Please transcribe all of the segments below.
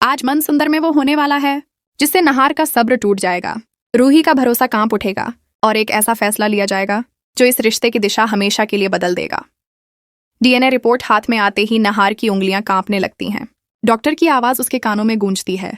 आज मन सुंदर में वो होने वाला है जिससे नहार का सब्र टूट जाएगा, रूही का भरोसा कांप उठेगा और एक ऐसा फैसला लिया जाएगा जो इस रिश्ते की दिशा हमेशा के लिए बदल देगा। डीएनए रिपोर्ट हाथ में आते ही नहार की उंगलियां कांपने लगती हैं। डॉक्टर की आवाज उसके कानों में गूंजती है।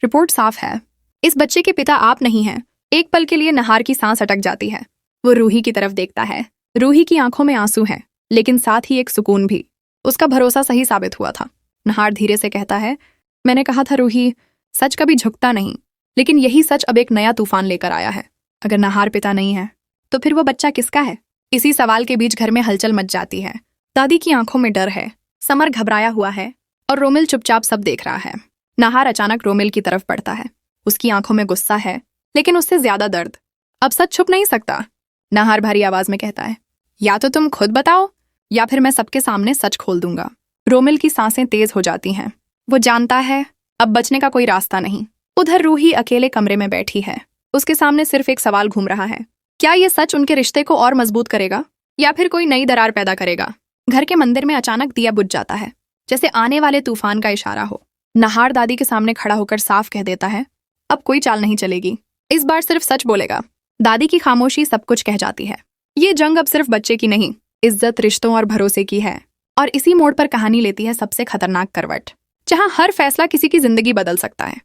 रिपोर्ट साफ है, इस बच्चे के पिता आप नहीं हैं। एक पल के लिए नहार की सांस अटक जाती है। वो रूही की तरफ देखता है। रूही की आंखों में आंसू हैं, लेकिन साथ ही एक सुकून भी। उसका भरोसा सही साबित हुआ था। नहार धीरे से कहता है, मैंने कहा था रूही, सच कभी झुकता नहीं, लेकिन यही सच अब एक नया तूफान लेकर आया है। अगर नहार पिता नहीं है तो फिर वो बच्चा किसका है? इसी सवाल के बीच घर में हलचल मच जाती है। दादी की आंखों में डर है, समर घबराया हुआ है और रोमिल चुपचाप सब देख रहा है। नहार अचानक रोमिल की तरफ बढ़ता है। उसकी आंखों में गुस्सा है, लेकिन उससे ज्यादा दर्द। अब सच छुप नहीं सकता, नहार भारी आवाज में कहता है। या तो तुम खुद बताओ या फिर मैं सबके सामने सच खोल दूंगा। रोमिल की सांसें तेज हो जाती हैं। वो जानता है अब बचने का कोई रास्ता नहीं। उधर रूही अकेले कमरे में बैठी है। उसके सामने सिर्फ एक सवाल घूम रहा है, क्या ये सच उनके रिश्ते को और मजबूत करेगा या फिर कोई नई दरार पैदा करेगा? घर के मंदिर में अचानक दिया बुझ जाता है, जैसे आने वाले तूफान का इशारा हो। नहार दादी के सामने खड़ा होकर साफ कह देता है, अब कोई चाल नहीं चलेगी, इस बार सिर्फ सच बोलेगा। दादी की खामोशी सब कुछ कह जाती है। ये जंग अब सिर्फ बच्चे की नहीं, इज्जत, रिश्तों और भरोसे की है। और इसी मोड़ पर कहानी लेती है सबसे खतरनाक करवट, जहां हर फैसला किसी की जिंदगी बदल सकता है।